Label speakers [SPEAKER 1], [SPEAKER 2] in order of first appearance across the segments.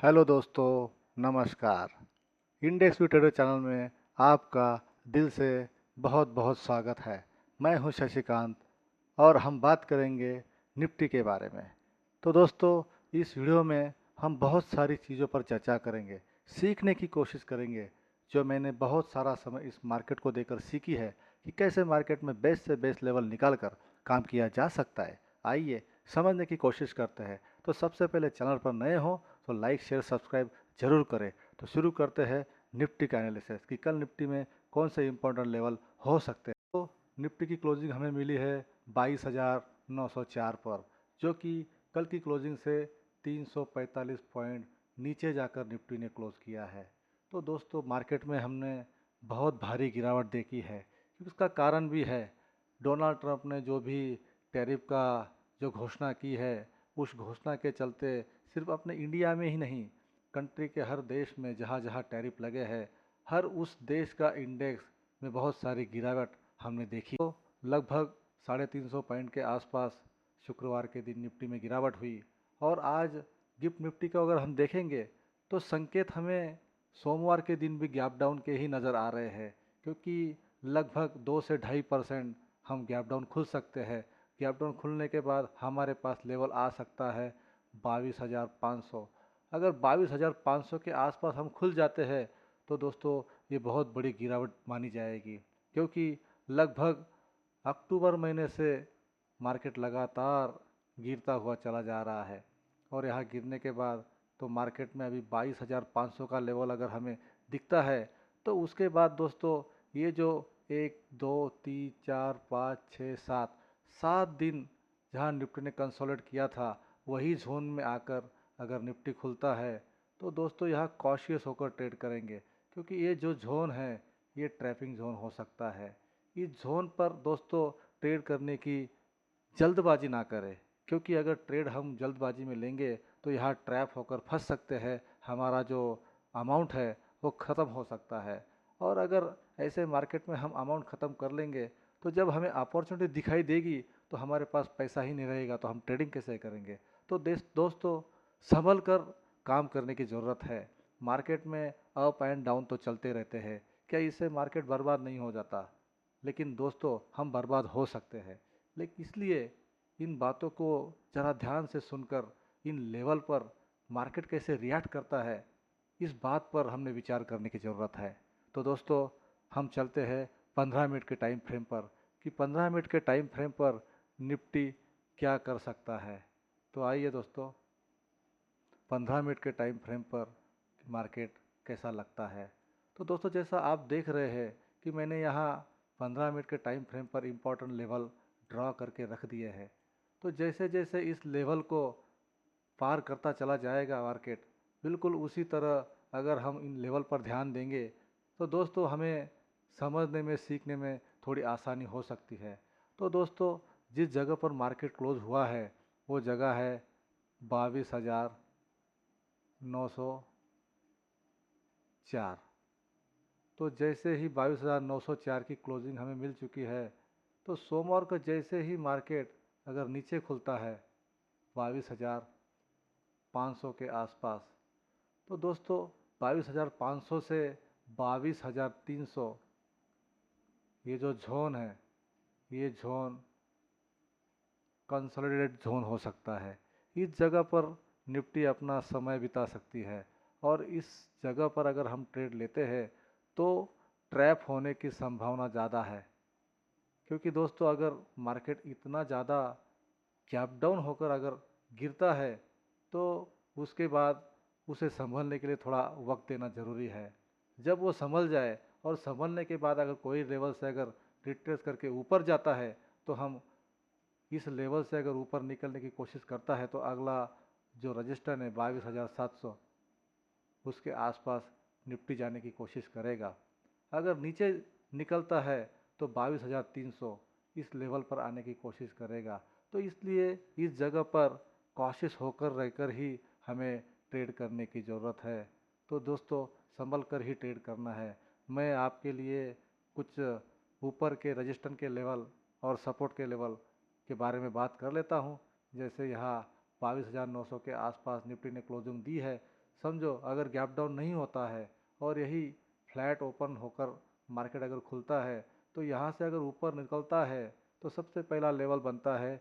[SPEAKER 1] Hello दोस्तों, नमस्कार। Index view trader channel में आपका दिल से बहुत बहुत स्वागत है। मैं हूं शशिकांत और हम बात करेंगे निफ्टी के बारे में। तो दोस्तों, इस वीडियो में हम बहुत सारी चीज़ों पर चर्चा करेंगे, सीखने की कोशिश करेंगे, जो मैंने बहुत सारा समय इस मार्केट को देकर सीखी है कि कैसे मार्केट में बेस्ट से बेस्ट लेवल निकाल कर काम किया जा सकता है। आइए समझने की कोशिश करते हैं। तो सबसे पहले चैनल पर नए हो तो लाइक शेयर सब्सक्राइब जरूर करें। तो शुरू करते हैं निफ्टी का एनालिसिस कि कल निफ्टी में कौन से इंपॉर्टेंट लेवल हो सकते हैं। तो निफ्टी की क्लोजिंग हमें मिली है 22,904 पर, जो कि कल की क्लोजिंग से 345 पॉइंट नीचे जाकर निफ्टी ने क्लोज किया है। तो दोस्तों, मार्केट में हमने बहुत भारी गिरावट देखी है। उसका कारण भी है, डोनाल्ड ट्रंप ने जो भी टैरिफ का जो घोषणा की है, उस घोषणा के चलते सिर्फ अपने इंडिया में ही नहीं, कंट्री के हर देश में जहाँ जहाँ टैरिफ लगे हैं, हर उस देश का इंडेक्स में बहुत सारी गिरावट हमने देखी। तो लगभग 350 पॉइंट के आसपास शुक्रवार के दिन निफ्टी में गिरावट हुई। और आज गिफ्ट निफ्टी का अगर हम देखेंगे तो संकेत हमें सोमवार के दिन भी गैप डाउन के ही नज़र आ रहे हैं, क्योंकि लगभग 2 से 2.5% हम गैप डाउन खुल सकते हैं। गैप डाउन खुलने के बाद हमारे पास लेवल आ सकता है 22,500। अगर 22,500 के आसपास हम खुल जाते हैं तो दोस्तों, ये बहुत बड़ी गिरावट मानी जाएगी, क्योंकि लगभग अक्टूबर महीने से मार्केट लगातार गिरता हुआ चला जा रहा है। और यहाँ गिरने के बाद तो मार्केट में अभी 22,500 का लेवल अगर हमें दिखता है, तो उसके बाद दोस्तों, ये जो 1 2 3 4 5 6 7 7 दिन जहाँ निफ्टी ने कंसोलिडेट किया था, वही जोन में आकर अगर निफ्टी खुलता है तो दोस्तों यहाँ कॉशियस होकर ट्रेड करेंगे, क्योंकि ये जो जोन है ये ट्रैपिंग जोन हो सकता है। इस जोन पर दोस्तों ट्रेड करने की जल्दबाजी ना करें, क्योंकि अगर ट्रेड हम जल्दबाजी में लेंगे तो यहाँ ट्रैप होकर फंस सकते हैं। हमारा जो अमाउंट है वो ख़त्म हो सकता है। और अगर ऐसे मार्केट में हम अमाउंट ख़त्म कर लेंगे तो जब हमें अपॉर्चुनिटी दिखाई देगी तो हमारे पास पैसा ही नहीं रहेगा, तो हम ट्रेडिंग कैसे करेंगे। तो दोस्तों, संभल कर काम करने की ज़रूरत है। मार्केट में अप एंड डाउन तो चलते रहते हैं, क्या इससे मार्केट बर्बाद नहीं हो जाता? लेकिन दोस्तों, हम बर्बाद हो सकते हैं। लेकिन इसलिए इन बातों को ज़रा ध्यान से सुनकर इन लेवल पर मार्केट कैसे रिएक्ट करता है, इस बात पर हमने विचार करने की ज़रूरत है। तो दोस्तों, हम चलते हैं 15 मिनट के टाइम फ्रेम पर कि 15 मिनट के टाइम फ्रेम पर निफ्टी क्या कर सकता है। तो आइए दोस्तों, 15 मिनट के टाइम फ्रेम पर मार्केट कैसा लगता है। तो दोस्तों, जैसा आप देख रहे हैं कि मैंने यहाँ 15 मिनट के टाइम फ्रेम पर इम्पोर्टेंट लेवल ड्रॉ करके रख दिए हैं। तो जैसे जैसे इस लेवल को पार करता चला जाएगा मार्केट, बिल्कुल उसी तरह अगर हम इन लेवल पर ध्यान देंगे तो दोस्तों हमें समझने में सीखने में थोड़ी आसानी हो सकती है। तो दोस्तों, जिस जगह पर मार्केट क्लोज हुआ है वो जगह है 22,904। तो जैसे ही 22,904 की क्लोजिंग हमें मिल चुकी है, तो सोमवार को जैसे ही मार्केट अगर नीचे खुलता है 22,500 के आसपास, तो दोस्तों 22,500 से 22,300 ये जो जोन है, ये जोन कंसोलिडेटेड जोन हो सकता है। इस जगह पर निफ्टी अपना समय बिता सकती है। और इस जगह पर अगर हम ट्रेड लेते हैं तो ट्रैप होने की संभावना ज़्यादा है, क्योंकि दोस्तों अगर मार्केट इतना ज़्यादा गैप डाउन होकर अगर गिरता है तो उसके बाद उसे संभलने के लिए थोड़ा वक्त देना ज़रूरी है। जब वो संभल जाए और संभलने के बाद अगर कोई लेवल से अगर रिट्रेस करके ऊपर जाता है, तो हम इस लेवल से अगर ऊपर निकलने की कोशिश करता है तो अगला जो रजिस्टर है 22,700, उसके आसपास निफ्टी जाने की कोशिश करेगा। अगर नीचे निकलता है तो 22,300 इस लेवल पर आने की कोशिश करेगा। तो इसलिए इस जगह पर कॉशियस होकर रहकर ही हमें ट्रेड करने की ज़रूरत है। तो दोस्तों, संभल कर ही ट्रेड करना है। मैं आपके लिए कुछ ऊपर के रजिस्टर के लेवल और सपोर्ट के लेवल के बारे में बात कर लेता हूं। जैसे यहाँ 22,900 के आसपास निफ्टी ने क्लोजिंग दी है, समझो अगर गैप डाउन नहीं होता है और यही फ्लैट ओपन होकर मार्केट अगर खुलता है तो यहाँ से अगर ऊपर निकलता है तो सबसे पहला लेवल बनता है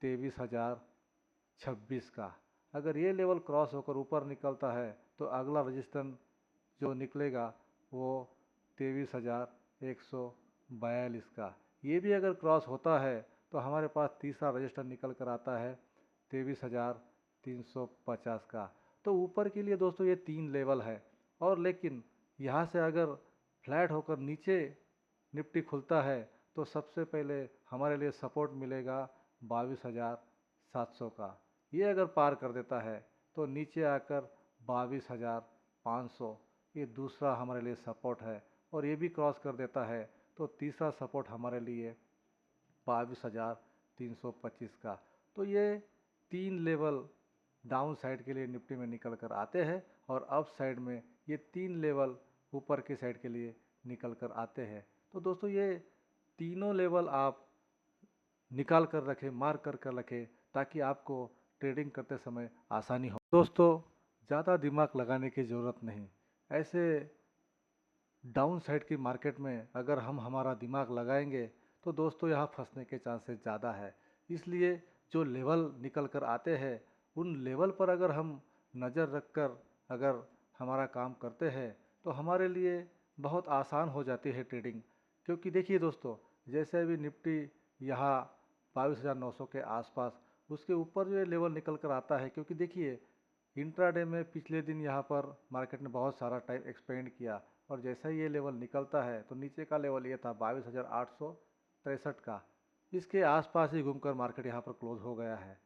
[SPEAKER 1] 23,026 का। अगर ये लेवल क्रॉस होकर ऊपर निकलता है तो अगला रजिस्टेंस जो निकलेगा वो 23,142 का। ये भी अगर क्रॉस होता है तो हमारे पास तीसरा रजिस्टर निकल कर आता है 23,350 का। तो ऊपर के लिए दोस्तों ये 3 लेवल है। और लेकिन यहाँ से अगर फ्लैट होकर नीचे निफ्टी खुलता है तो सबसे पहले हमारे लिए सपोर्ट मिलेगा 22,700 का। ये अगर पार कर देता है तो नीचे आकर 22,500 ये दूसरा हमारे लिए सपोर्ट है। और ये भी क्रॉस कर देता है तो तीसरा सपोर्ट हमारे लिए 22,325 का। तो ये 3 लेवल डाउन साइड के लिए निफ्टी में निकल कर आते हैं और अप साइड में ये 3 लेवल ऊपर के साइड के लिए निकल कर आते हैं। तो दोस्तों ये तीनों लेवल आप निकाल कर रखें, मार्क कर रखें, ताकि आपको ट्रेडिंग करते समय आसानी हो। दोस्तों ज़्यादा दिमाग लगाने की ज़रूरत नहीं। ऐसे डाउन साइड की मार्केट में अगर हम हमारा दिमाग लगाएंगे तो दोस्तों यहाँ फंसने के चांसेस ज़्यादा है। इसलिए जो लेवल निकल कर आते हैं उन लेवल पर अगर हम नज़र रख कर अगर हमारा काम करते हैं तो हमारे लिए बहुत आसान हो जाती है ट्रेडिंग। क्योंकि देखिए दोस्तों, जैसे अभी निफ्टी यहाँ 22,900 के आसपास उसके ऊपर जो ये लेवल निकल कर आता है, क्योंकि देखिए इंट्राडे में पिछले दिन यहाँ पर मार्केट ने बहुत सारा टाइम एक्सपेंड किया और जैसा ही ये लेवल निकलता है तो नीचे का लेवल ये था 22,863 का। इसके आसपास ही घूमकर मार्केट यहाँ पर क्लोज हो गया है।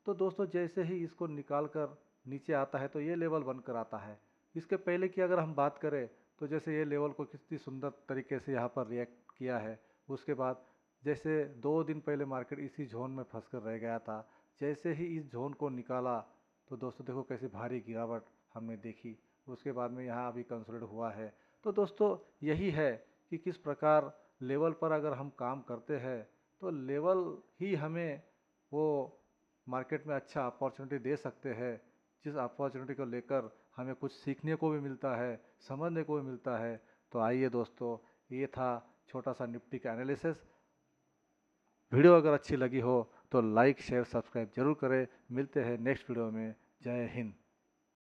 [SPEAKER 1] तो दोस्तों जैसे ही इसको निकाल कर नीचे आता है तो ये लेवल बनकर आता है। इसके पहले की अगर हम बात करें तो जैसे ये लेवल को कितनी सुंदर तरीके से यहाँ पर रिएक्ट किया है। उसके बाद जैसे 2 दिन पहले मार्केट इसी जोन में फंस कर रह गया था, जैसे ही इस जोन को निकाला तो दोस्तों देखो कैसे भारी गिरावट हमने देखी। उसके बाद में यहाँ अभी कंसोलिडेट हुआ है। तो दोस्तों यही है कि किस प्रकार लेवल पर अगर हम काम करते हैं तो लेवल ही हमें वो मार्केट में अच्छा अपॉर्चुनिटी दे सकते हैं, जिस अपॉर्चुनिटी को लेकर हमें कुछ सीखने को भी मिलता है, समझने को भी मिलता है। तो आइए दोस्तों, ये था छोटा सा निफ्टी का एनालिसिस। वीडियो अगर अच्छी लगी हो तो लाइक शेयर सब्सक्राइब जरूर करें। मिलते हैं नेक्स्ट वीडियो में। जय हिंद।